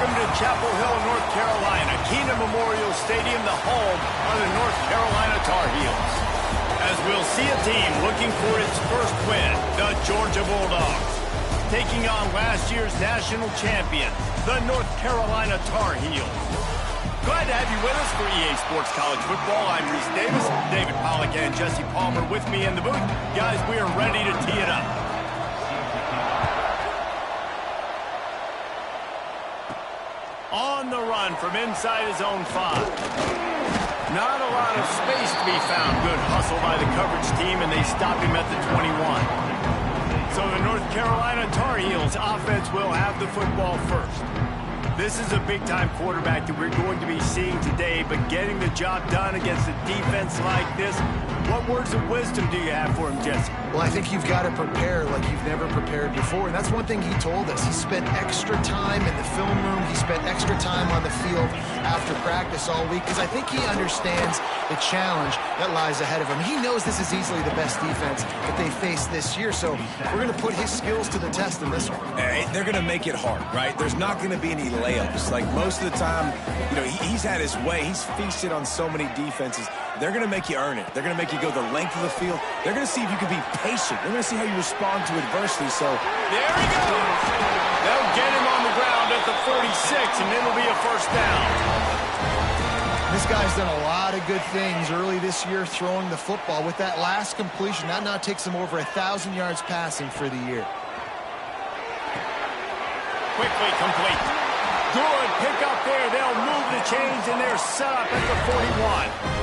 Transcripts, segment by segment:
Welcome to Chapel Hill, North Carolina, Keenan Memorial Stadium, the home of the North Carolina Tar Heels. As we'll see a team looking for its first win, the Georgia Bulldogs, taking on last year's national champion, the North Carolina Tar Heels. Glad to have you with us for EA Sports College Football. I'm Reese Davis, David Pollack and Jesse Palmer with me in the booth. Guys, we are ready to tee it up. On the run from inside his own 5. Not a lot of space to be found. Good hustle by the coverage team, and they stop him at the 21. So the North Carolina Tar Heels offense will have the football first. This is a big-time quarterback that we're going to be seeing today, but getting the job done against a defense like this, what words of wisdom do you have for him, Jesse? Well, I think you've got to prepare like you've never prepared before, and that's one thing he told us. He spent extra time in the film room. He spent extra time on the field after practice all week, because I think he understands the challenge that lies ahead of him. He knows this is easily the best defense that they face this year, so we're going to put his skills to the test in this one. They're going to make it hard, right? There's not going to be any layups. Like, most of the time, you know, he's had his way. He's feasted on so many defenses. They're going to make you earn it. They're going to make you go the length of the field. They're going to see if you can be patient. They're going to see how you respond to adversity. So there he goes. They'll get him on the ground at the 46, and it'll be a first down. This guy's done a lot of good things early this year throwing the football. With that last completion, that now takes him over 1,000 yards passing for the year. Quickly complete. Good pick up there. They'll move the chains, and they're set up at the 41.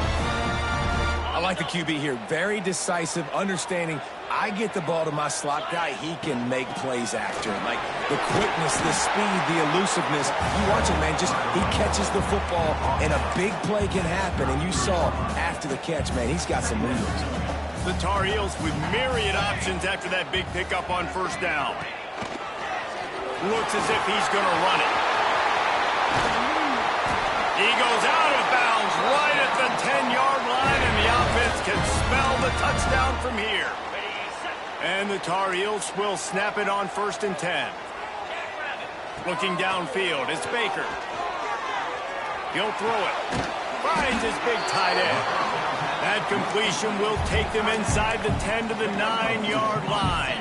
I like the QB here. Very decisive, understanding I get the ball to my slot guy, he can make plays after it. Like the quickness, the speed, the elusiveness. You watch it, man, just he catches the football and a big play can happen. And you saw after the catch, man, he's got some wheels. The Tar Heels with myriad options after that big pickup on first down. Looks as if he's going to run it. He goes out of bounds right at the 10-yard line, and the offense can spell the touchdown from here. And the Tar Heels will snap it on 1st and 10. Looking downfield, it's Baker. He'll throw it. Finds his big tight end. That completion will take them inside the 10 to the 9-yard line.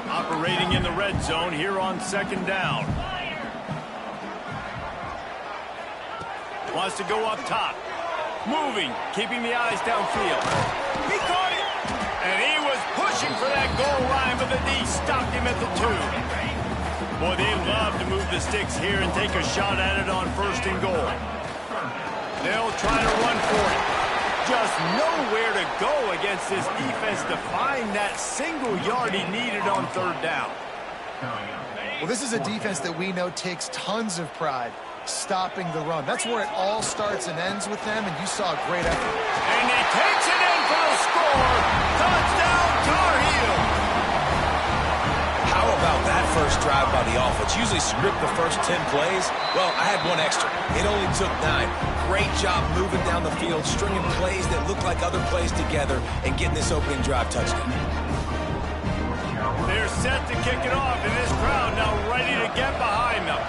Operating in the red zone here on 2nd down. Wants to go up top. Moving, keeping the eyes downfield. He caught it! And he was pushing for that goal line, but the D stopped him at the 2. Boy, they love to move the sticks here and take a shot at it on 1st and goal. They'll try to run for it. Just nowhere to go against this defense to find that single yard he needed on 3rd down. Well, this is a defense that we know takes tons of pride stopping the run. That's where it all starts and ends with them, and you saw a great effort. And he takes it in for the score. Touchdown, Tar Heels. How about that first drive by the offense? Usually script the first 10 plays. Well, I had one extra. It only took 9. Great job moving down the field, stringing plays that look like other plays together, and getting this opening drive touchdown. They're set to kick it off, and this crowd now ready to get behind them.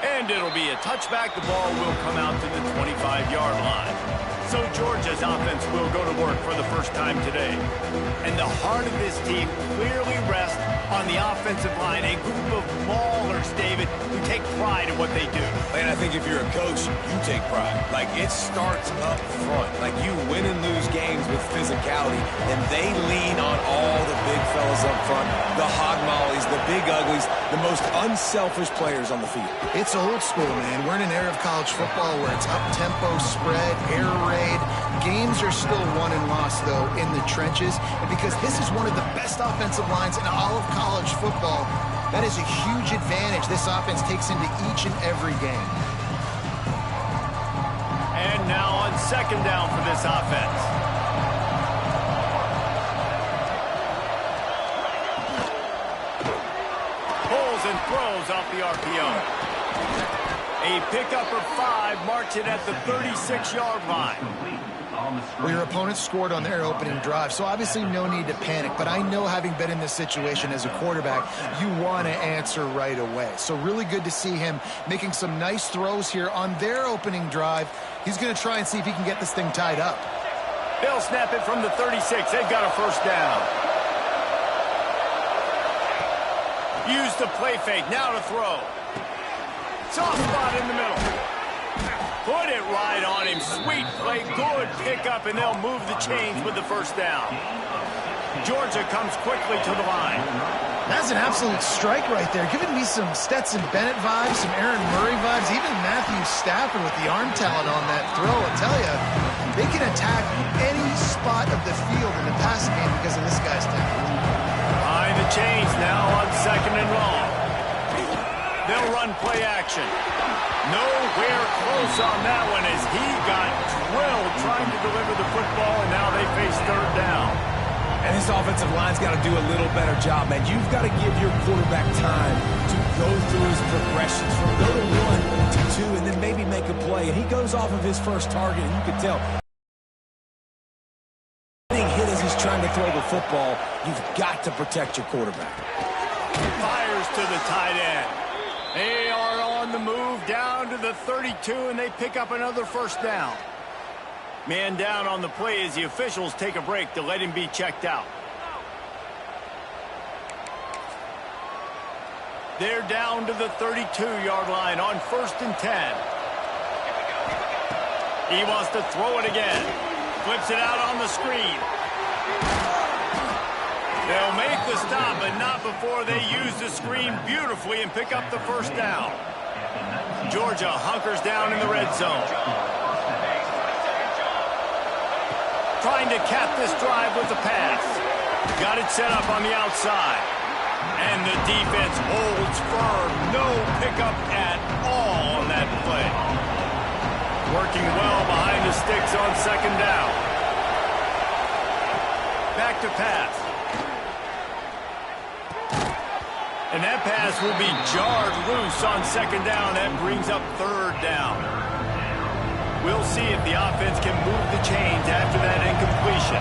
And it'll be a touchback. The ball will come out to the 25-yard line. So Georgia's offense will go to work for the first time today. And the heart of this team clearly rests on the offensive line, a group of maulers, David, who take pride in what they do. And I think if you're a coach, you take pride. Like, it starts up front. Like, you win and lose games with physicality, and they lean on all the big fellas up front, the hog mollies, the big uglies, the most unselfish players on the field. It's old school, man. We're in an era of college football where it's up-tempo, spread, air raid. Games are still won and lost, though, in the trenches. And because this is one of the best offensive lines in all of college football, that is a huge advantage this offense takes into each and every game. And now on 2nd down for this offense. Pulls and throws off the RPO. A pickup of 5, marks it at the 36-yard line. Well, your opponent scored on their opening drive, so obviously no need to panic. But I know, having been in this situation as a quarterback, you want to answer right away. So really good to see him making some nice throws here on their opening drive. He's going to try and see if he can get this thing tied up. They'll snap it from the 36. They've got a first down. Use the play fake. Now to throw. Soft spot in the middle. Put it right on him. Sweet play. Good pickup, and they'll move the chains with the first down. Georgia comes quickly to the line. That's an absolute strike right there. Giving me some Stetson Bennett vibes, some Aaron Murray vibes, even Matthew Stafford with the arm talent on that throw. I'll tell you, they can attack any spot of the field in the passing game because of this guy's talent. Behind the chains now on 2nd and long. They'll run play action. Nowhere close on that one as he got drilled trying to deliver the football, and now they face 3rd down. And this offensive line's got to do a little better job, man. You've got to give your quarterback time to go through his progressions from go to 1 to 2 and then maybe make a play. And he goes off of his first target, and you can tell getting hit as he's trying to throw the football. You've got to protect your quarterback. Fires to the tight end. They are on the move down to the 32, and they pick up another first down. Man down on the play as the officials take a break to let him be checked out. They're down to the 32-yard line on 1st and 10. He wants to throw it again. Flips it out on the screen. They'll make the stop, but not before they use the screen beautifully and pick up the first down. Georgia hunkers down in the red zone. Trying to cap this drive with the pass. Got it set up on the outside. And the defense holds firm. No pickup at all on that play. Working well behind the sticks on 2nd down. Back to pass. And that pass will be jarred loose on 2nd down. That brings up 3rd down. We'll see if the offense can move the chains after that incompletion.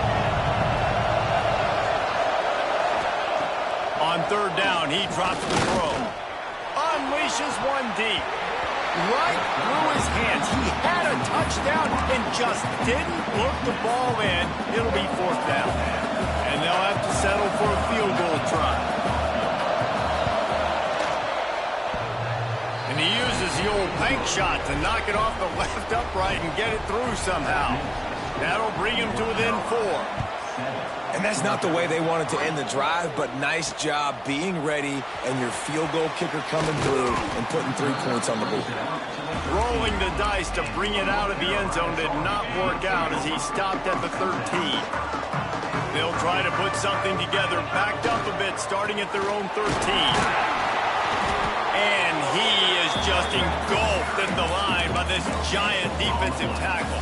On 3rd down, he drops the throw. Unleashes one deep. Right through his hands. He had a touchdown and just didn't look the ball in. It'll be 4th down. And they'll have to settle for a field goal try. And he uses the old bank shot to knock it off the left upright and get it through somehow. That'll bring him to within 4. And that's not the way they wanted to end the drive, but nice job being ready and your field goal kicker coming through and putting 3 points on the board. Rolling the dice to bring it out of the end zone did not work out as he stopped at the 13. They'll try to put something together, backed up a bit, starting at their own 13. And he is just engulfed at the line by this giant defensive tackle.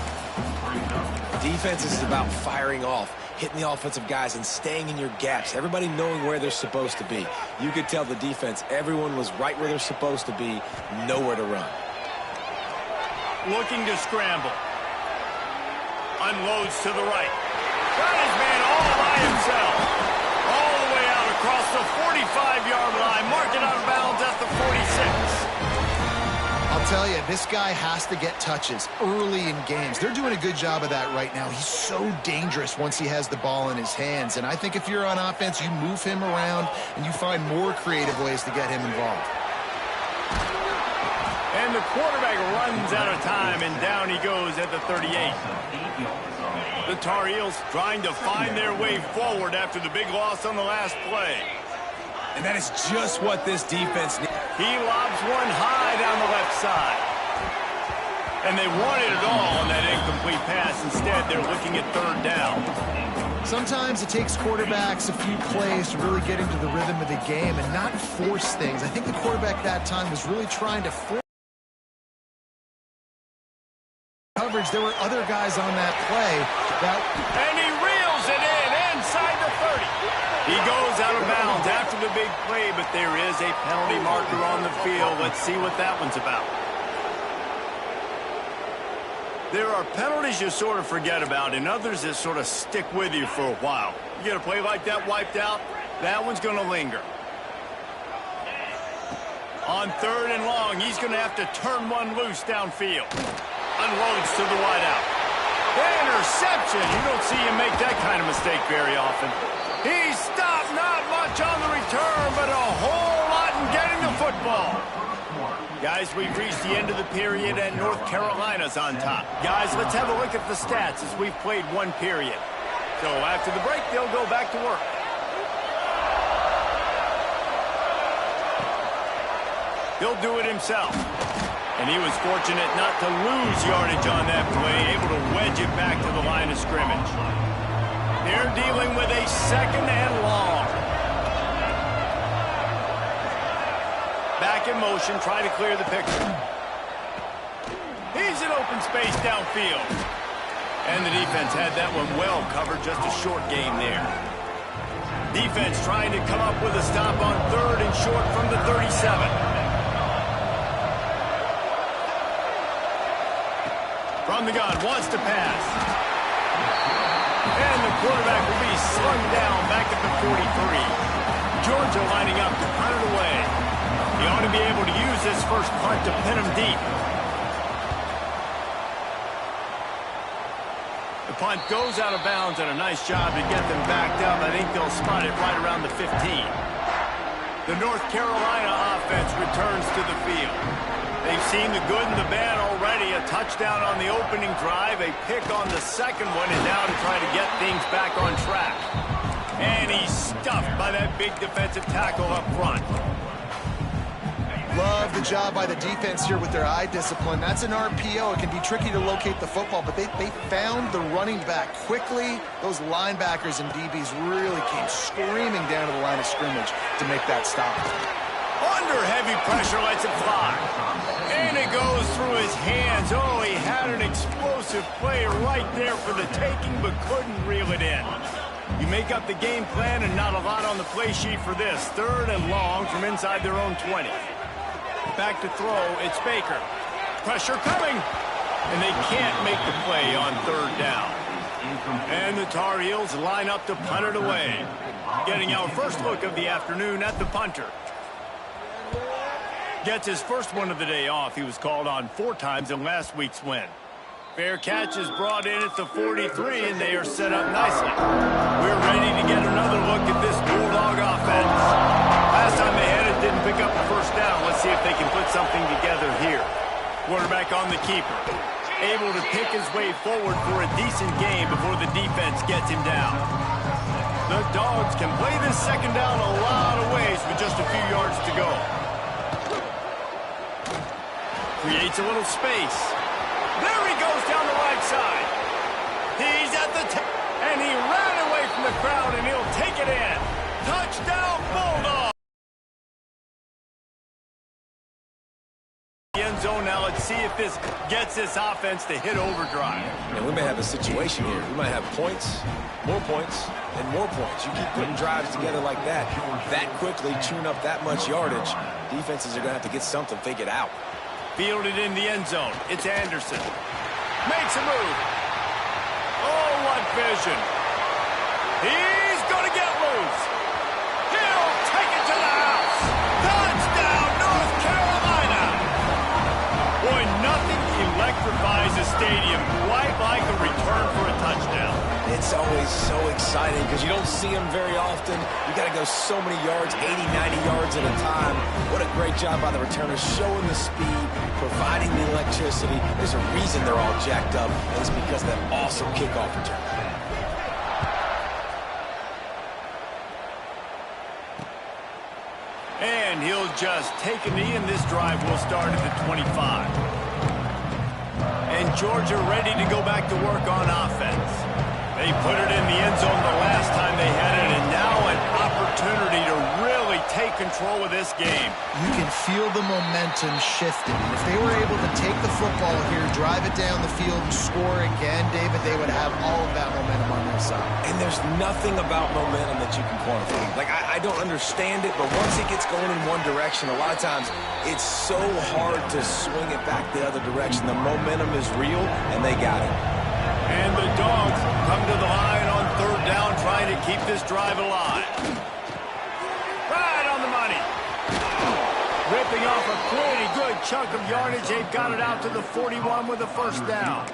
Defense is about firing off, hitting the offensive guys and staying in your gaps. Everybody knowing where they're supposed to be. You could tell the defense, everyone was right where they're supposed to be, nowhere to run. Looking to scramble. Unloads to the right. Got his man all by himself. All the way out across the 45-yard line. Marked it out of bounds at the 46. I'll tell you, this guy has to get touches early in games. They're doing a good job of that right now. He's so dangerous once he has the ball in his hands. And I think if you're on offense, you move him around and you find more creative ways to get him involved. And the quarterback runs out of time, and down he goes at the 38. The Tar Heels trying to find their way forward after the big loss on the last play. And that is just what this defense needs. He lobs one high down the left side. And they wanted it all on that incomplete pass. Instead, they're looking at 3rd down. Sometimes it takes quarterbacks a few plays to really get into the rhythm of the game and not force things. I think the quarterback that time was really trying to force coverage. There were other guys on that play. And he reels it in inside the 30. He goes out of bounds after the big play, but there is a penalty marker on the field. Let's see what that one's about. There are penalties you sort of forget about and others that sort of stick with you for a while. You get a play like that wiped out, that one's going to linger. On 3rd and long, he's going to have to turn one loose downfield. Unloads to the wideout. Interception. You don't see him make that kind of mistake very often. He stopped, not much on the return, but a whole lot in getting the football. Guys, we've reached the end of the period, and North Carolina's on top. Guys, let's have a look at the stats as we've played one period. So after the break, they'll go back to work. He'll do it himself. And he was fortunate not to lose yardage on that play, able to wedge it back to the line of scrimmage. They're dealing with a 2nd and long. Back in motion, try to clear the picture. He's in open space downfield. And the defense had that one well covered, just a short gain there. Defense trying to come up with a stop on 3rd and short from the 37. From the gun, wants to pass. And the quarterback will be slung down back at the 43. Georgia lining up to punt it away. He ought to be able to use this first punt to pin him deep. The punt goes out of bounds, and a nice job to get them backed up. I think they'll spot it right around the 15. The North Carolina offense returns to the field. They've seen the good and the bad already. A touchdown on the opening drive, a pick on the second one, and now to try to get things back on track. And he's stuffed by that big defensive tackle up front. Love the job by the defense here with their eye discipline. That's an RPO. It can be tricky to locate the football, but they found the running back quickly. Those linebackers and DBs really came screaming down to the line of scrimmage to make that stop. Under heavy pressure, lets it fly. And it goes through his hands. Oh, he had an explosive play right there for the taking, but couldn't reel it in. You make up the game plan and not a lot on the play sheet for this. 3rd and long from inside their own 20. Back to throw, it's Baker. Pressure coming. And they can't make the play on 3rd down. And the Tar Heels line up to punt it away. Getting our first look of the afternoon at the punter. Gets his first one of the day off. He was called on 4 times in last week's win. Fair catch is brought in at the 43, and they are set up nicely. We're ready to get another look at this Bulldog offense. Last time they had it, didn't pick up the first down. Let's see if they can put something together here. Quarterback on the keeper. Able to pick his way forward for a decent game before the defense gets him down. The Dogs can play this second down a lot of ways with just a few yards to go. Creates a little space. There he goes down the right side. He's at the and he ran away from the crowd, and he'll take it in. Touchdown, Bulldogs! The end zone now. Let's see if this gets this offense to hit overdrive. And we may have a situation here. We might have points, and more points. You keep putting drives together like that quickly, tune up that much yardage. Defenses are going to have to get something figured out. Fielded in the end zone. It's Anderson. Makes a move. Oh, what vision. He's going to get loose. He'll take it to the house. Touchdown, North Carolina. Boy, nothing electrifies a stadium quite like a return for a touchdown. It's always so exciting because you don't see them very often. You got to go so many yards, 80, 90 yards at a time. What a great job by the returners, showing the speed, providing the electricity. There's a reason they're all jacked up, and it's because of that awesome kickoff return. And he'll just take a knee, and this drive will start at the 25. And Georgia ready to go back to work on offense. They put it in the end zone the last time they had it, and now an opportunity to really take control of this game. You can feel the momentum shifting. If they were able to take the football here, drive it down the field, and score again, David, they would have all of that momentum on their side. And there's nothing about momentum that you can quantify. Like, I don't understand it, but once it gets going in one direction, a lot of times it's so hard to swing it back the other direction. The momentum is real, and they got it. And the Dogs come to the line on third down, trying to keep this drive alive. Right on the money. Ripping off a pretty good chunk of yardage. They've got it out to the 41 with a first down.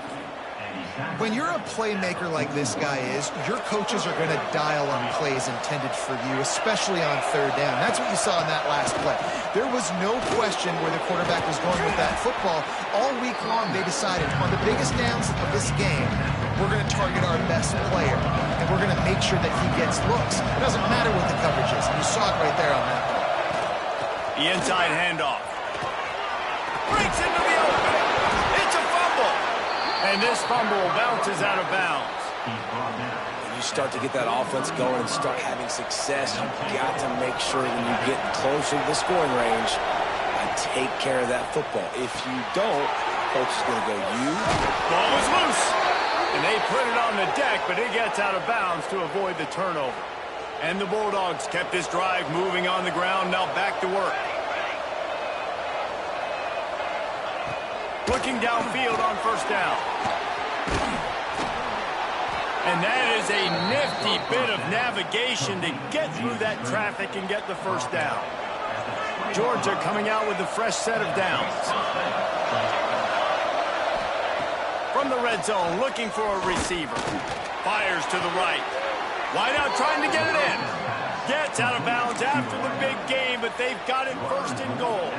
When you're a playmaker like this guy is, your coaches are going to dial on plays intended for you, especially on third down. That's what you saw in that last play. There was no question where the quarterback was going with that football. All week long, they decided on the biggest downs of this game, we're going to target our best player, and we're going to make sure that he gets looks. It doesn't matter what the coverage is. You saw it right there on that play. The inside handoff. Breaks into the open. It's a fumble. And this fumble bounces out of bounds. When you start to get that offense going and start having success, you've got to make sure when you get closer to the scoring range, and take care of that football. If you don't, coach is going to go, Ball is loose. And they put it on the deck, but it gets out of bounds to avoid the turnover. And the Bulldogs kept this drive moving on the ground, now back to work. Looking downfield on first down. And that is a nifty bit of navigation to get through that traffic and get the first down. Georgia coming out with a fresh set of downs. From the red zone, looking for a receiver. Fires to the right. Wide out, trying to get it in. Gets out of bounds after the big game, but they've got it first and goal.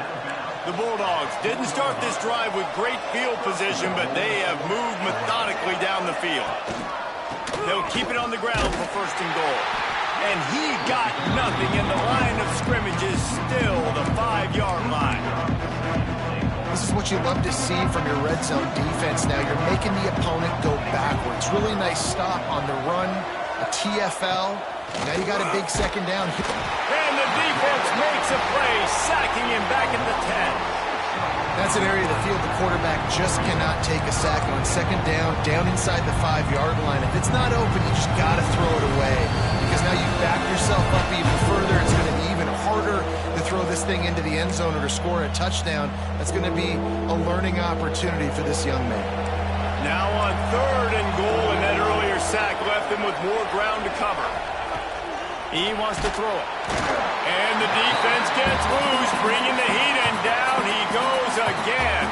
The Bulldogs didn't start this drive with great field position, but they have moved methodically down the field. They'll keep it on the ground for first and goal. And he got nothing, and the line of scrimmage is still the 5-yard line. This is what you love to see from your red zone defense now. You're making the opponent go backwards. Really nice stop on the run, a TFL. Now you got a big second down. And the defense makes a play, sacking him back at the 10. That's an area of the field the quarterback just cannot take a sack on. Second down, down inside the 5-yard line. If it's not open, you just got to throw it away. Because now you back yourself up even further. It's going to be even harder to throw this thing into the end zone or to score a touchdown. That's going to be a learning opportunity for this young man. Now on third and goal, and that earlier sack left him with more ground to cover. He wants to throw it. And the defense gets loose, bringing the heat, and down he goes again.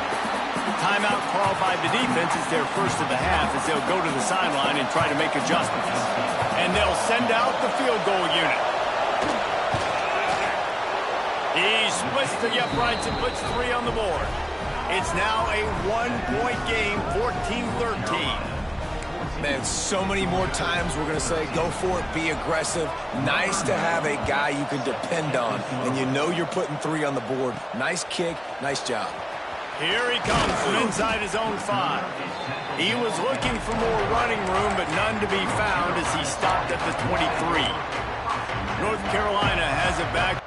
Timeout called by the defense is their first of the half as they'll go to the sideline and try to make adjustments. And they'll send out the field goal unit. He splits the uprights and puts 3 on the board. It's now a 1-point game, 14-13. Man, so many more times we're going to say, go for it, be aggressive. Nice to have a guy you can depend on, and you know you're putting 3 on the board. Nice kick, nice job. Here he comes from inside his own 5. He was looking for more running room, but none to be found as he stopped at the 23. North Carolina has it back.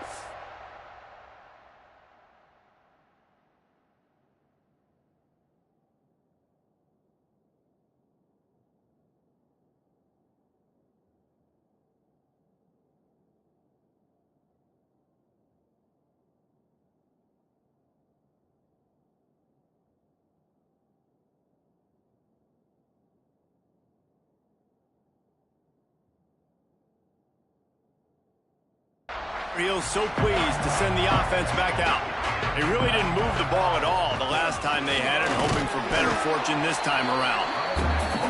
He's so pleased to send the offense back out. They really didn't move the ball at all the last time they had it, hoping for better fortune this time around.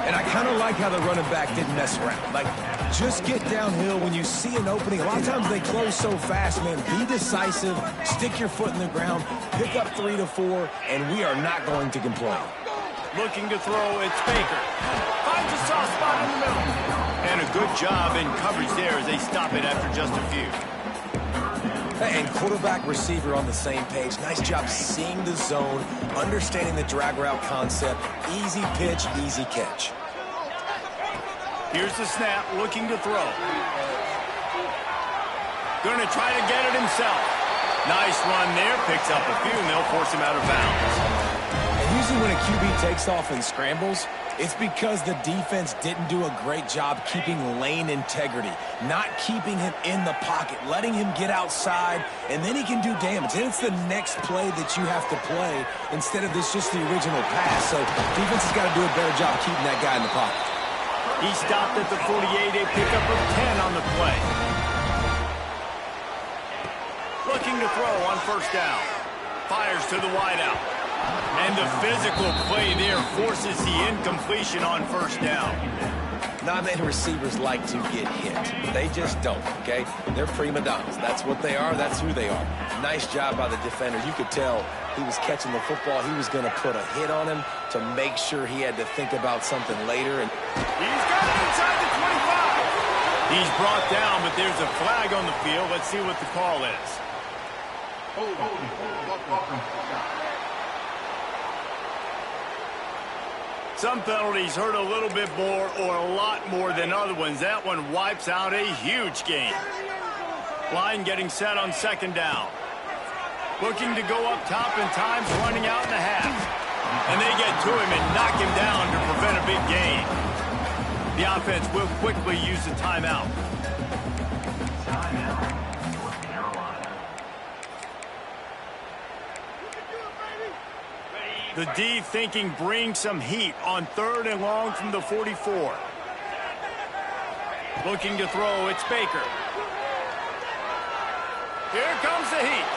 And I kind of like how the running back didn't mess around. Like, just get downhill when you see an opening. A lot of times they close so fast, man. Be decisive, stick your foot in the ground, pick up 3 to 4, and we are not going to complain. Looking to throw, it's Baker. Finds a soft spot in the middle. And a good job in coverage there as they stop it after just a few. And quarterback receiver on the same page. Nice job seeing the zone, understanding the drag route concept. Easy pitch, easy catch. Here's the snap, looking to throw. Going to try to get it himself. Nice run there. Picks up a few, and they'll force him out of bounds. And usually when a QB takes off and scrambles, it's because the defense didn't do a great job keeping lane integrity, not keeping him in the pocket, letting him get outside, and then he can do damage. And it's the next play that you have to play instead of just the original pass. So defense has got to do a better job keeping that guy in the pocket. He stopped at the 48, a pickup of 10 on the play. Looking to throw on first down. Fires to the wideout. And the physical play there forces the incompletion on first down. Not many receivers like to get hit. They just don't, okay? They're prima donnas. That's what they are. That's who they are. Nice job by the defender. You could tell he was catching the football. He was going to put a hit on him to make sure he had to think about something later. And he's got it inside the 25. He's brought down, but there's a flag on the field. Let's see what the call is. Some penalties hurt a little bit more or a lot more than other ones. That one wipes out a huge game. Line getting set on second down. Looking to go up top, and time's running out in the half. And they get to him and knock him down to prevent a big gain. The offense will quickly use the timeout. The D thinking bring some heat on 3rd and long from the 44. Looking to throw, it's Baker. Here comes the heat.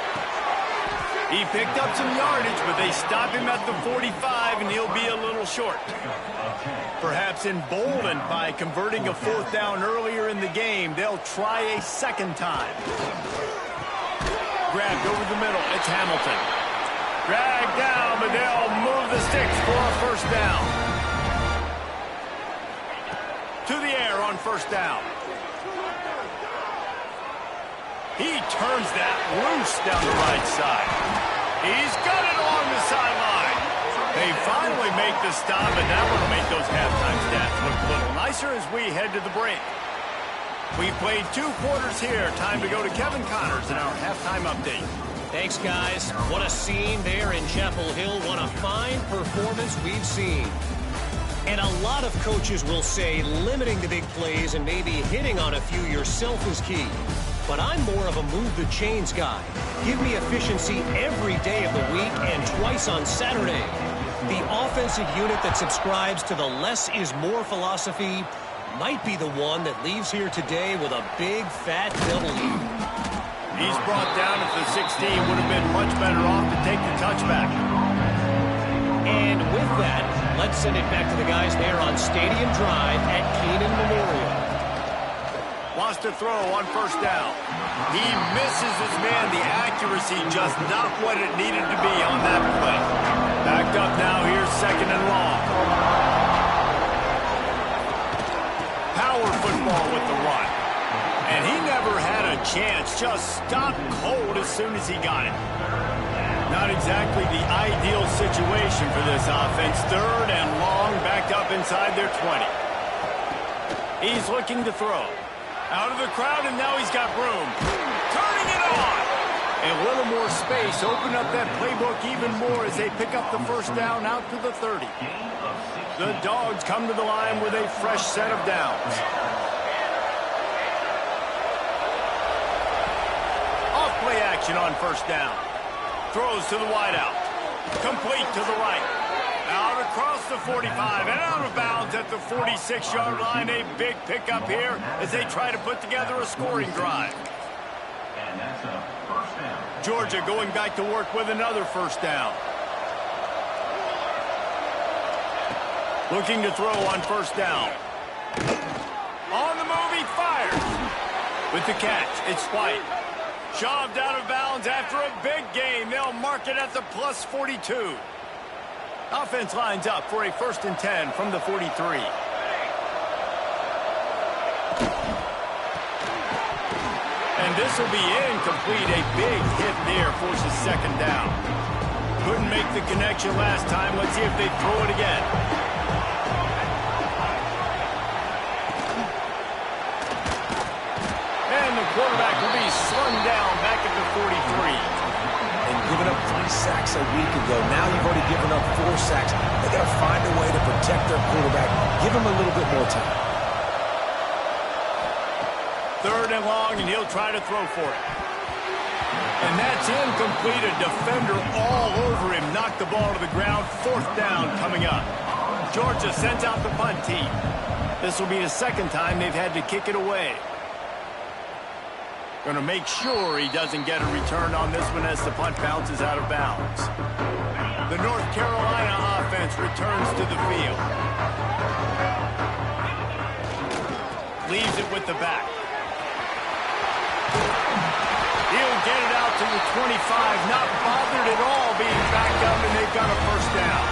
He picked up some yardage, but they stop him at the 45, and he'll be a little short. Perhaps emboldened by converting a 4th down earlier in the game, they'll try a second time. Grabbed over the middle, it's Hamilton. Dragged down, but they'll move the sticks for a first down. To the air on first down. He turns that loose down the right side. He's got it along the sideline. They finally make the stop, and that will make those halftime stats look a little nicer as we head to the break. We played 2 quarters here. Time to go to Kevin Connors in our halftime update. Thanks, guys. What a scene there in Chapel Hill. What a fine performance we've seen. And a lot of coaches will say limiting the big plays and maybe hitting on a few yourself is key. But I'm more of a move the chains guy. Give me efficiency every day of the week and twice on Saturday. The offensive unit that subscribes to the less is more philosophy might be the one that leaves here today with a big fat W. He's brought down at the 16. Would have been much better off to take the touchback. And with that, let's send it back to the guys there on Stadium Drive at Keenan Memorial. Wants to throw on first down. He misses his man. The accuracy just not what it needed to be on that play. Backed up now. Here's 2nd and long. Power football with the run. And he never had a chance. Just stopped cold as soon as he got it. Not exactly the ideal situation for this offense. 3rd and long, backed up inside their 20. He's looking to throw. Out of the crowd, and now he's got room. Turning it on. A little more space. Open up that playbook even more as they pick up the first down out to the 30. The Dogs come to the line with a fresh set of downs. Play action on first down. Throws to the wideout. Complete to the right. Out across the 45 and out of bounds at the 46-yard line. A big pickup here as they try to put together a scoring drive. And that's a first down. Georgia going back to work with another first down. Looking to throw on first down. On the move, he fires. With the catch, it's White. Shoved out of bounds after a big gain. They'll mark it at the plus 42. Offense lines up for a 1st and 10 from the 43. And this will be incomplete. A big hit there forces 2nd down. Couldn't make the connection last time. Let's see if they throw it again. And the quarterback will be slung sacks a week ago. Now you've already given up 4 sacks. They got to find a way to protect their quarterback. Give him a little bit more time. 3rd and long, and he'll try to throw for it. And that's incomplete. A defender all over him. Knocked the ball to the ground. 4th down coming up. Georgia sends out the punt team. This will be the 2nd time they've had to kick it away. Going to make sure he doesn't get a return on this one as the punt bounces out of bounds. The North Carolina offense returns to the field. Leaves it with the back. He'll get it out to the 25, not bothered at all being backed up, and they've got a 1st down.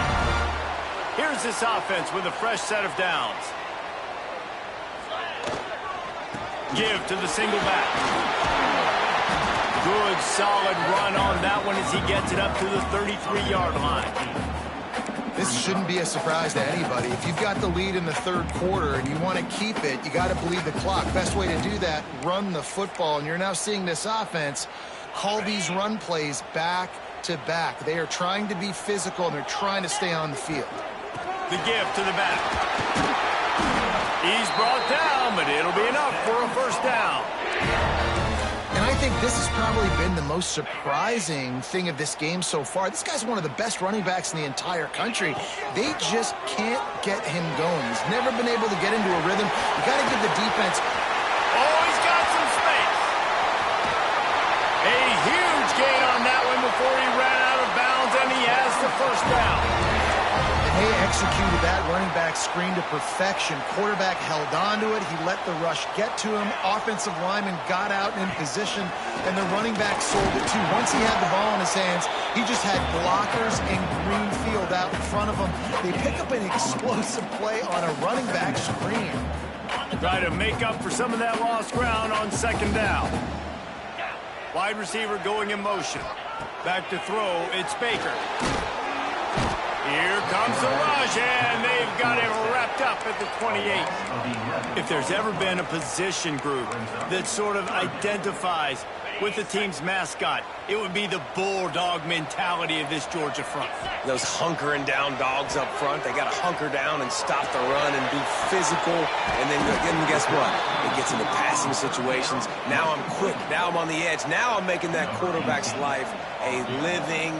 Here's this offense with a fresh set of downs. Give to the single back. Good, solid run on that one as he gets it up to the 33-yard line. This shouldn't be a surprise to anybody. If you've got the lead in the 3rd quarter and you want to keep it, you got to bleed the clock. Best way to do that, run the football. And you're now seeing this offense call these run plays back to back. They are trying to be physical, and they're trying to stay on the field. The give to the back. He's brought down, but it'll be enough for a 1st down. And I think this has probably been the most surprising thing of this game so far. This guy's one of the best running backs in the entire country. They just can't get him going. He's never been able to get into a rhythm. You got to give the defense. Oh, he's got some space. A huge gain on that one before he ran out of bounds, and he has the 1st down. They executed that running back screen to perfection. Quarterback held on to it. He let the rush get to him. Offensive lineman got out in position, and the running back sold it too. Once he had the ball in his hands, he just had blockers in green field out in front of him. They pick up an explosive play on a running back screen. Try to make up for some of that lost ground on 2nd down. Wide receiver going in motion. Back to throw, it's Baker. Here comes the rush, and they've got him wrapped up at the 28. If there's ever been a position group that sort of identifies with the team's mascot, it would be the bulldog mentality of this Georgia front. Those hunkering down dogs up front, they got to hunker down and stop the run and be physical. And then guess what? It gets into passing situations. Now I'm quick. Now I'm on the edge. Now I'm making that quarterback's life a living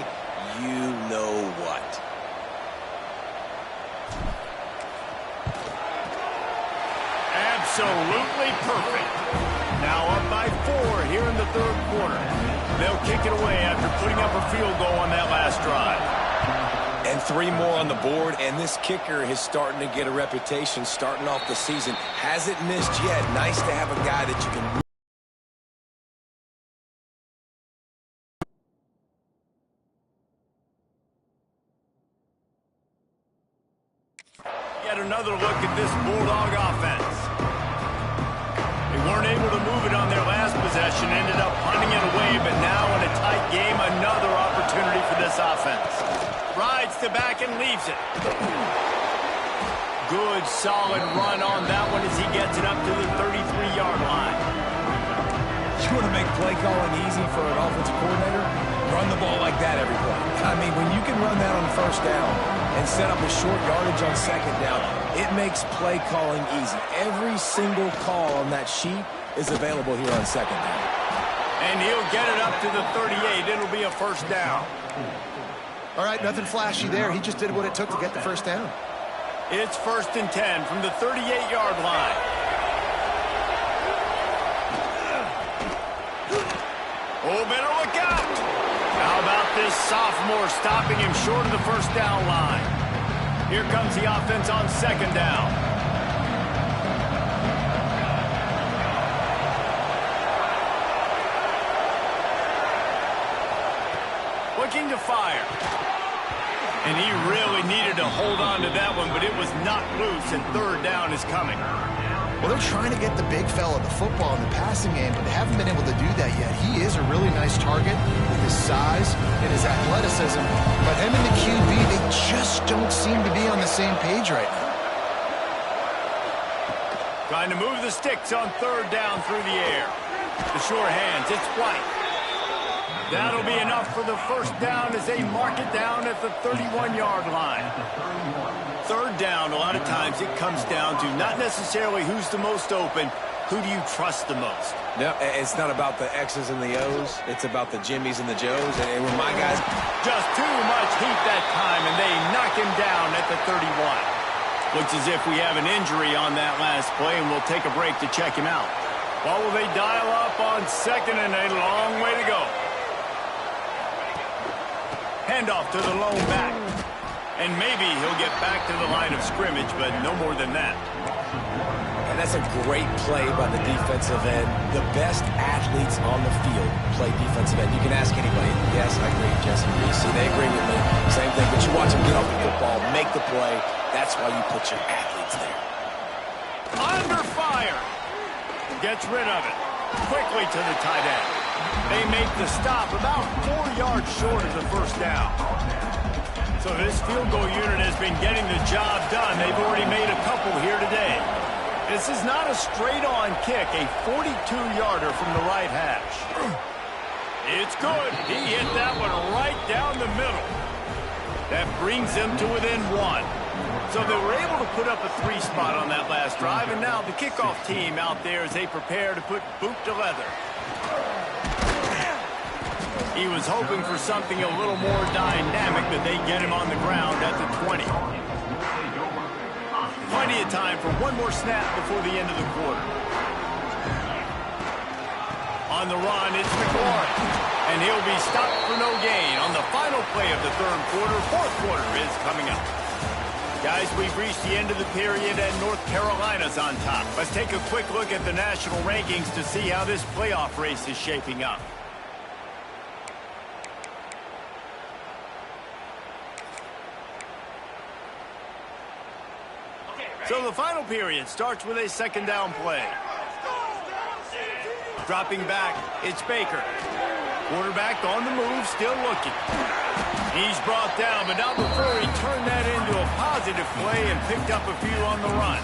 you-know-what. Absolutely perfect. Now up by 4 here in the 3rd quarter. They'll kick it away after putting up a field goal on that last drive. And 3 more on the board, and this kicker is starting to get a reputation starting off the season. Hasn't missed yet. Nice to have a guy that you can... Yet another look at this Bulldog offense. They weren't able to move it on their last possession, ended up punting it away, but now in a tight game, another opportunity for this offense. Rides to back and leaves it. Good, solid run on that one as he gets it up to the 33-yard line. You want to make play calling easy for an offensive coordinator? Run the ball like that every play. I mean, when you can run that on 1st down and set up a short yardage on 2nd down, it makes play calling easy. Every single call on that sheet is available here on 2nd down. And he'll get it up to the 38. It'll be a 1st down. All right, nothing flashy there. He just did what it took to get the 1st down. It's 1st and 10 from the 38-yard line. Oh, better look out. How about this sophomore stopping him short of the 1st down line? Here comes the offense on 2nd down. Looking to fire. And he really needed to hold on to that one, but it was not loose, and 3rd down is coming. Well, they're trying to get the big fella the football in the passing game, but they haven't been able to do that yet. He is a really nice target with his size and his athleticism, but him and the QB, they just don't seem to be on the same page right now. Trying to move the sticks on 3rd down through the air. The sure hands, it's White. That'll be enough for the first down as they mark it down at the 31-yard line. Third down, a lot of times it comes down to not necessarily who's the most open, who do you trust the most? No, it's not about the X's and the O's. It's about the Jimmies and the Joes. And when my guys... Just too much heat that time, and they knock him down at the 31. Looks as if we have an injury on that last play, and we'll take a break to check him out. Well, will they dial up on second and a long way to go? Handoff to the lone back. And maybe he'll get back to the line of scrimmage, but no more than that. And that's a great play by the defensive end. The best athletes on the field play defensive end. You can ask anybody. Yes, I agree, Jesse Reese. They agree with me. Same thing. But you watch them get off the football, make the play. That's why you put your athletes there. Under fire. Gets rid of it. Quickly to the tight end. They make the stop about 4 yards short of the first down. So this field goal unit has been getting the job done. They've already made a couple here today. This is not a straight-on kick, a 42-yarder from the right hash. It's good. He hit that one right down the middle. That brings them to within 1. So they were able to put up a 3 spot on that last drive, and now the kickoff team out there as they prepare to put boot to leather. He was hoping for something a little more dynamic, but they get him on the ground at the 20. Plenty of time for one more snap before the end of the quarter. On the run, it's McLaurin. And he'll be stopped for no gain on the final play of the third quarter. Fourth quarter is coming up. Guys, we've reached the end of the period, and North Carolina's on top. Let's take a quick look at the national rankings to see how this playoff race is shaping up. So the final period starts with a second down play. Dropping back, it's Baker. Quarterback on the move, still looking. He's brought down, but not before he turned that into a positive play and picked up a few on the run.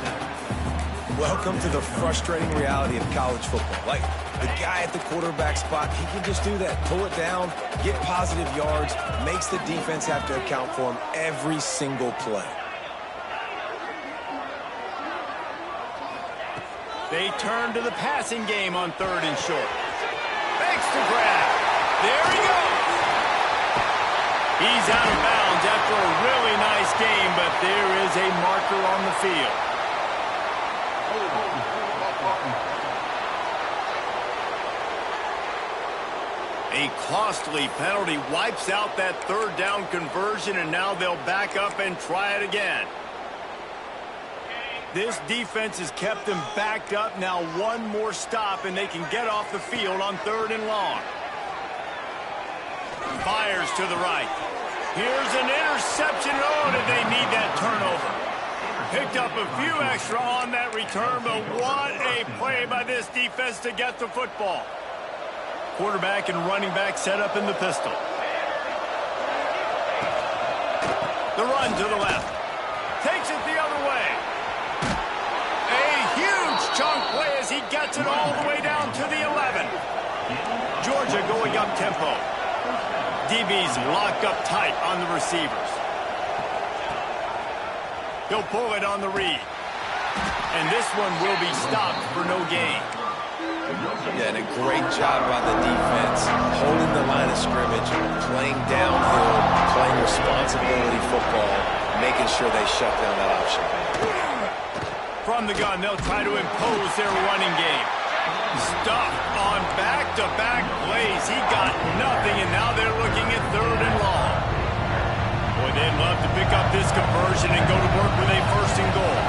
Welcome to the frustrating reality of college football. Like, the guy at the quarterback spot, he can just do that. Pull it down, get positive yards, makes the defense have to account for him every single play. They turn to the passing game on third and short. Fakes the grab. There he goes. He's out of bounds after a really nice game, but there is a marker on the field. A costly penalty wipes out that third down conversion, and now they'll back up and try it again. This defense has kept them backed up. Now one more stop, and they can get off the field on third and long. Fires to the right. Here's an interception. Oh, did they need that turnover? Picked up a few extra on that return, but what a play by this defense to get the football. Quarterback and running back set up in the pistol. The run to the left. Takes it the other way. A huge chunk play as he gets it all the way down to the 11. Georgia going up tempo. DB's locked up tight on the receivers. He'll pull it on the read. And this one will be stopped for no gain. Yeah, and a great job by the defense, holding the line of scrimmage, playing downhill, playing responsibility football, making sure they shut down that option. From the gun, they'll try to impose their running game. Stuffed on back-to-back plays. He got nothing, and now they're looking at third and long. Boy, they'd love to pick up this conversion and go to work with a first and goal.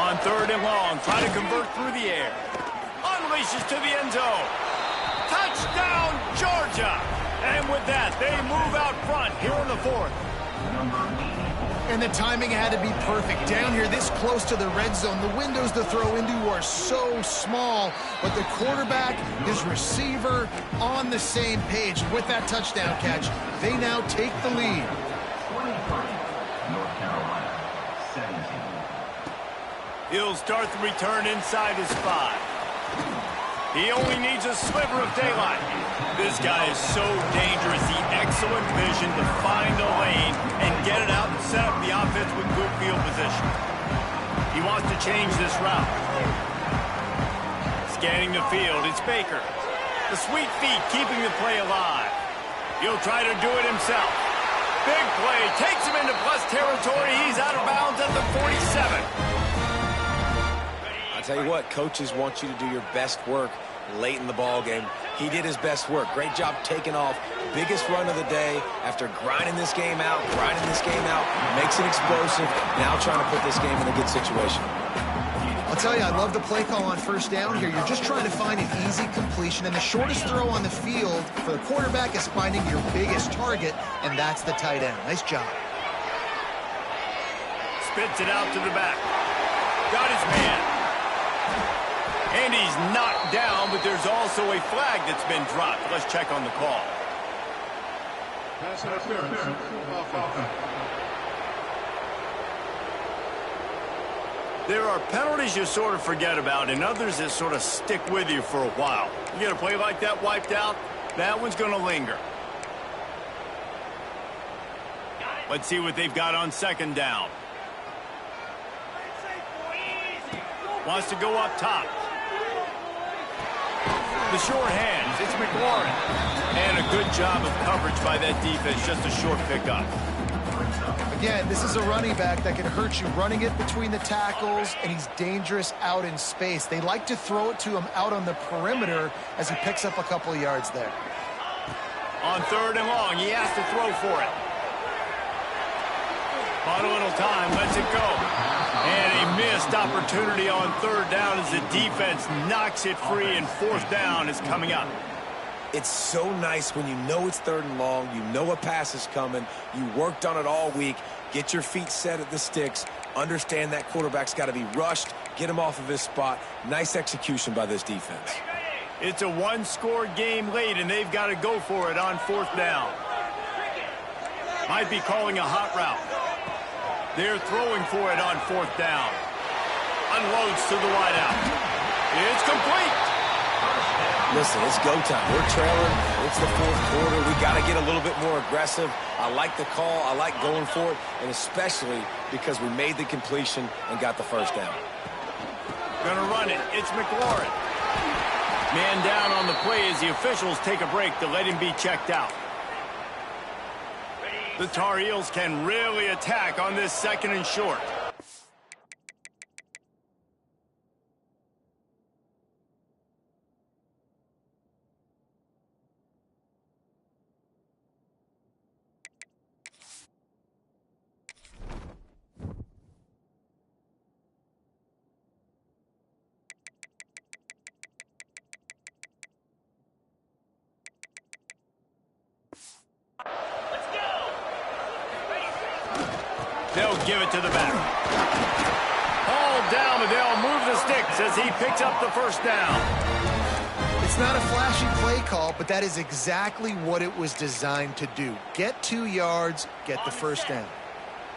On third and long, try to convert through the air. Unleashes to the end zone. Touchdown, Georgia! And with that, they move out front here in the fourth. And the timing had to be perfect. Down here this close to the red zone, the windows to throw into are so small, but the quarterback, his receiver, on the same page. With that touchdown catch, they now take the lead. He'll start the return inside his 5. He only needs a sliver of daylight. This guy is so dangerous. The excellent vision to find a lane and get it out and set up the offense with good field position. He wants to change this route. Scanning the field, it's Baker. The sweet feet keeping the play alive. He'll try to do it himself. Big play, takes him into plus territory. He's out of bounds at the 47. I'll tell you what, coaches want you to do your best work late in the ball game. He did his best work. Great job taking off. Biggest run of the day after grinding this game out, makes it explosive. Now trying to put this game in a good situation. I'll tell you, I love the play call on first down here. You're just trying to find an easy completion, and the shortest throw on the field for the quarterback is finding your biggest target, and that's the tight end. Nice job. Spits it out to the back. Got his man. And he's knocked down, but there's also a flag that's been dropped. Let's check on the call. There are penalties you sort of forget about and others that sort of stick with you for a while. You get a play like that wiped out, that one's going to linger. Let's see what they've got on second down. Wants to go up top. The short hands, it's McLaurin. And a good job of coverage by that defense, just a short pickup. Again, this is a running back that can hurt you running it between the tackles, and he's dangerous out in space. They like to throw it to him out on the perimeter as he picks up a couple of yards there. On third and long, he has to throw for it. Bought a little time, lets it go. And a missed opportunity on third down as the defense knocks it free, and fourth down is coming up. It's so nice when you know it's third and long, you know a pass is coming, you worked on it all week, get your feet set at the sticks, understand that quarterback's got to be rushed, get him off of his spot. Nice execution by this defense. It's a one-score game late, and they've got to go for it on fourth down. Might be calling a hot route. They're throwing for it on fourth down. Unloads to the wideout. It's complete. Listen, it's go time. We're trailing. It's the fourth quarter. We got to get a little bit more aggressive. I like the call. I like going for it, and especially because we made the completion and got the first down. Gonna run it. It's McLaurin. Man down on the play as the officials take a break to let him be checked out. The Tar Heels can really attack on this second and short. They'll give it to the back. Hauled down, and they'll move the sticks as he picks up the first down. It's not a flashy play call, but that is exactly what it was designed to do. Get 2 yards, get the first down.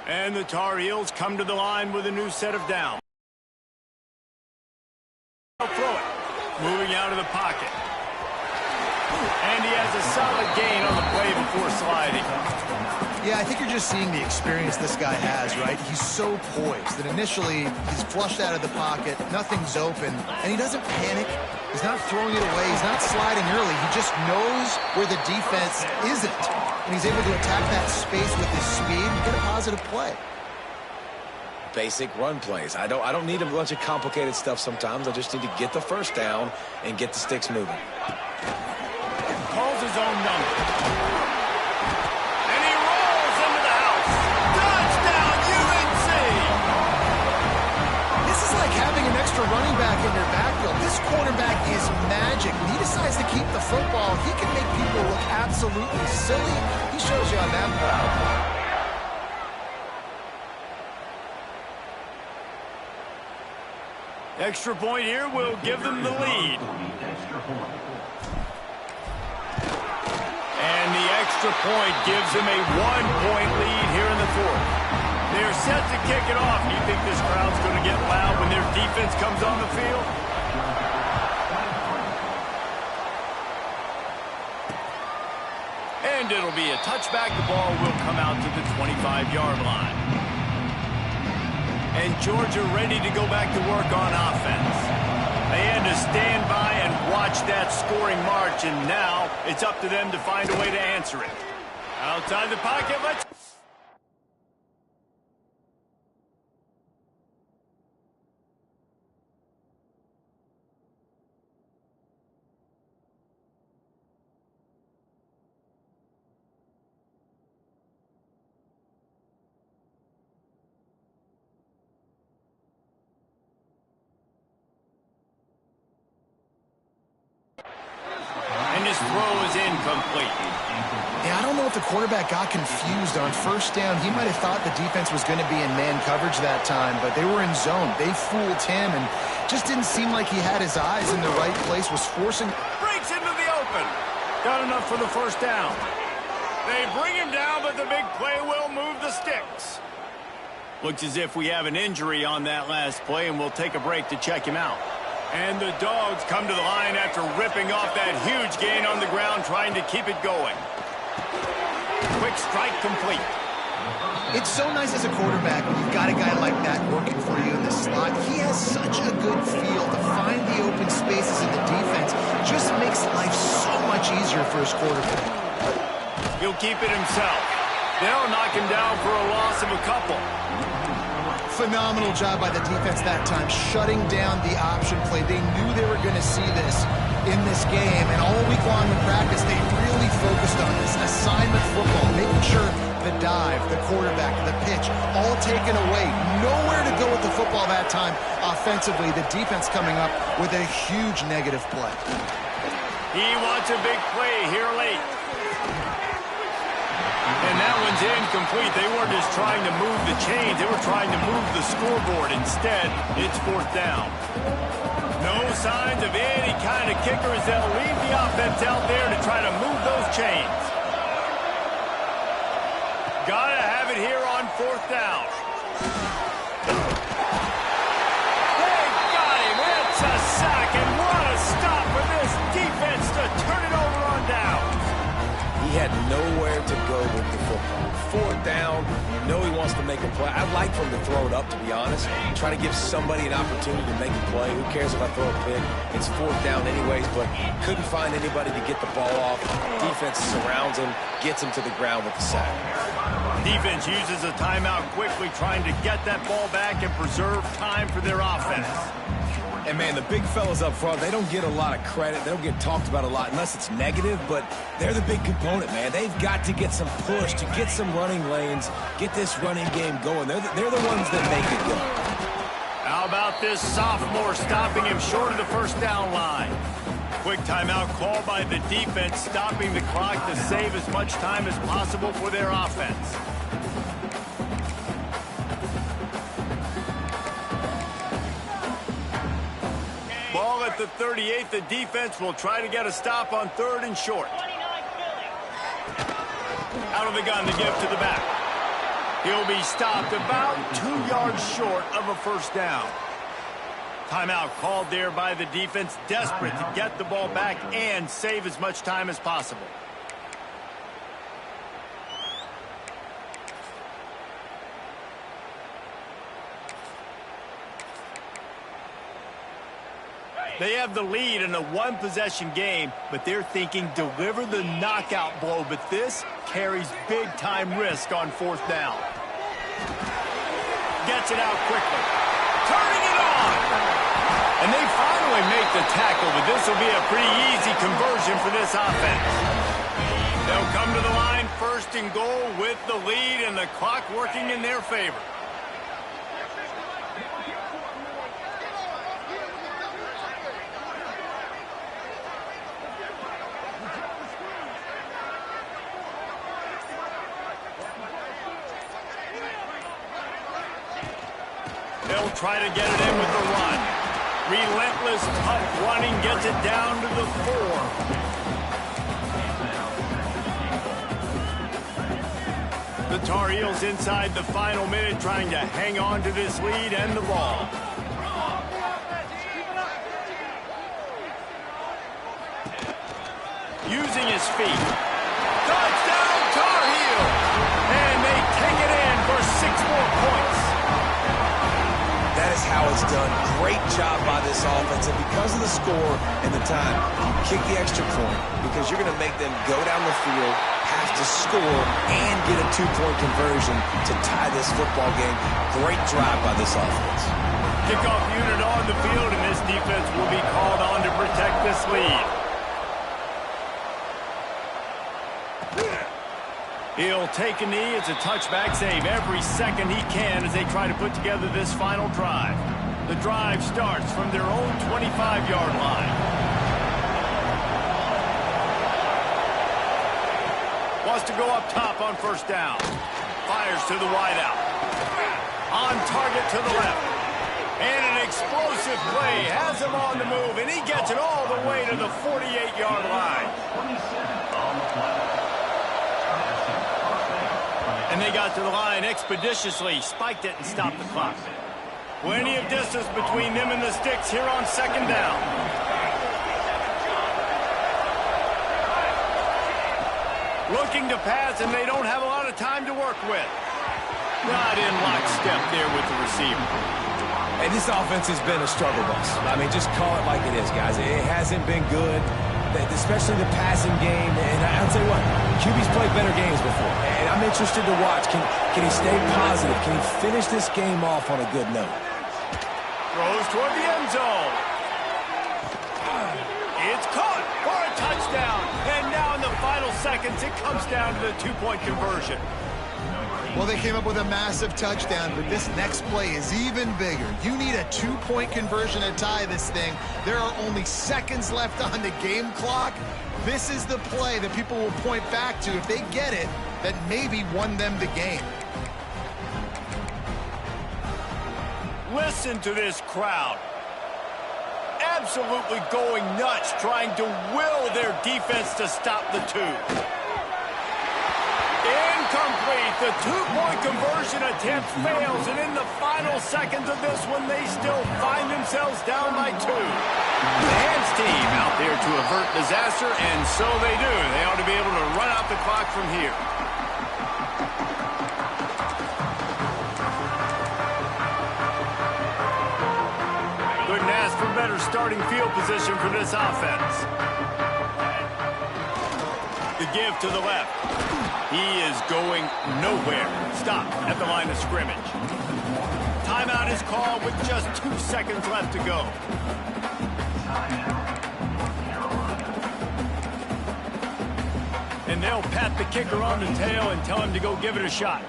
And the Tar Heels come to the line with a new set of downs. They'll throw it. Moving out of the pocket. And he has a solid gain on the play before sliding. Yeah, I think you're just seeing the experience this guy has, right? He's so poised that initially he's flushed out of the pocket, nothing's open, and he doesn't panic. He's not throwing it away. He's not sliding early. He just knows where the defense isn't, and he's able to attack that space with his speed and get a positive play. Basic run plays. I don't need a bunch of complicated stuff sometimes. I just need to get the first down and get the sticks moving. Calls his own number. Running back in their backfield. This quarterback is magic. When he decides to keep the football, he can make people look absolutely silly. He shows you on that play. Extra point here will give them the lead. And the extra point gives them a 1-point lead here in the fourth. They're set to kick it off. Do you think this crowd's going to get loud when their defense comes on the field? deemed it'll be a touchback. The ball will come out to the 25-yard line. And Georgia ready to go back to work on offense. They had to stand by and watch that scoring march, and now it's up to them to find a way to answer it. Outside the pocket, let's... And his throw is incomplete. Yeah, I don't know if the quarterback got confused on first down. He might have thought the defense was going to be in man coverage that time, but they were in zone. They fooled him and just didn't seem like he had his eyes in the right place, was forcing... Breaks into the open. Got enough for the first down. They bring him down, but the big play will move the sticks. Looks as if we have an injury on that last play, and we'll take a break to check him out. And the Dogs come to the line after ripping off that huge gain on the ground, trying to keep it going. Quick strike complete. It's so nice as a quarterback when you've got a guy like that working for you in the slot. He has such a good feel to find the open spaces in the defense. Just makes life so much easier for his quarterback. He'll keep it himself. They'll knock him down for a loss of a couple. Phenomenal job by the defense that time, shutting down the option play. They knew they were going to see this in this game, and all week long in practice, they really focused on this assignment football, making sure the dive, the quarterback, the pitch, all taken away. Nowhere to go with the football that time offensively. The defense coming up with a huge negative play. He wants a big play here late. And that one's incomplete. They weren't just trying to move the chains. They were trying to move the scoreboard. Instead, it's fourth down. No signs of any kind of kickers. They'll leave the offense out there to try to move those chains. Gotta have it here on fourth down. They got him. It's a sack, and what a stop for this defense to turn it over on down. He had nowhere to go with the football. Fourth down, you know he wants to make a play. I'd like for him to throw it up, to be honest. Try to give somebody an opportunity to make a play. Who cares if I throw a pick? It's fourth down anyways, but couldn't find anybody to get the ball off. Defense surrounds him, gets him to the ground with the sack. Defense uses a timeout quickly, trying to get that ball back and preserve time for their offense. And, man, the big fellas up front, they don't get a lot of credit. They don't get talked about a lot unless it's negative, but they're the big component, man. They've got to get some push, to get some running lanes, get this running game going. They're the ones that make it go. How about this sophomore stopping him short of the first down line? Quick timeout call by the defense, stopping the clock to save as much time as possible for their offense. Ball at the 38. The defense will try to get a stop on third and short. Out of the gun to give to the back. He'll be stopped about 2 yards short of a first down. Timeout called there by the defense, desperate to get the ball back and save as much time as possible. They have the lead in a one-possession game, but they're thinking deliver the knockout blow, but this carries big-time risk on fourth down. Gets it out quickly. Turning it on! And they finally make the tackle, but this will be a pretty easy conversion for this offense. They'll come to the line first and goal with the lead and the clock working in their favor. They'll try to get it in with the run. Relentless, tough running gets it down to the 4. The Tar Heels inside the final minute trying to hang on to this lead and the ball. Using his feet. Touchdown! gets done. Great job by this offense. And because of the score and the time, you kick the extra point because you're going to make them go down the field, have to score, and get a two-point conversion to tie this football game. Great drive by this offense. Kickoff unit on the field, and this defense will be called on to protect this lead. He'll take a knee. It's a touchback save every second he can as they try to put together this final drive. The drive starts from their own 25-yard line. Wants to go up top on first down. Fires to the wideout. On target to the left. And an explosive play has him on the move, and he gets it all the way to the 48-yard line. And they got to the line expeditiously, spiked it, and stopped the clock. Plenty of distance between them and the sticks here on second down. Looking to pass, and they don't have a lot of time to work with. Not in lockstep there with the receiver. And this offense has been a struggle bus. I mean, just call it like it is, guys. It hasn't been good, especially the passing game. And I'll tell you what, QB's played better games before. And I'm interested to watch. Can he stay positive? Can he finish this game off on a good note? Throws toward the end zone. It's caught for a touchdown. And now in the final seconds, it comes down to the two-point conversion. Well, they came up with a massive touchdown, but this next play is even bigger. You need a two-point conversion to tie this thing. There are only seconds left on the game clock. This is the play that people will point back to if they get it, that maybe won them the game. Listen to this crowd. Absolutely going nuts, trying to will their defense to stop the two. Incomplete. The two-point conversion attempt fails, and in the final seconds of this one, they still find themselves down by two. The hands team out there to avert disaster, and so they do. They ought to be able to run out the clock from here. Couldn't ask for better starting field position for this offense. The give to the left. He is going nowhere. Stop at the line of scrimmage. Timeout is called with just 2 seconds left to go. And they'll pat the kicker on the tail and tell him to go give it a shot.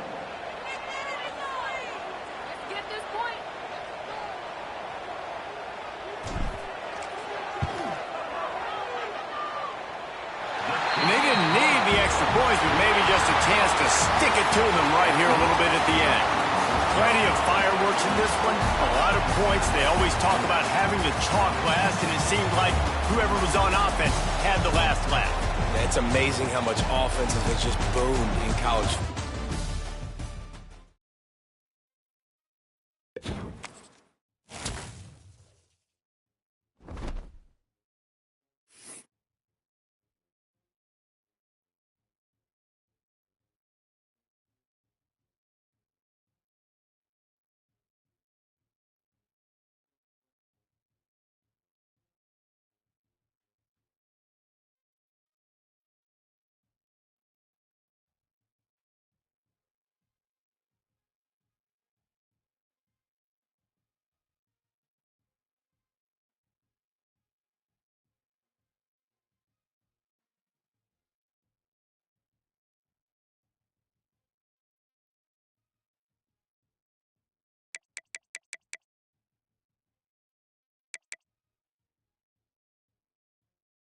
Points, but maybe just a chance to stick it to them right here a little bit at the end. Plenty of fireworks in this one, a lot of points. They always talk about having the chalk last, and it seemed like whoever was on offense had the last laugh. It's amazing how much offense has just boomed in college.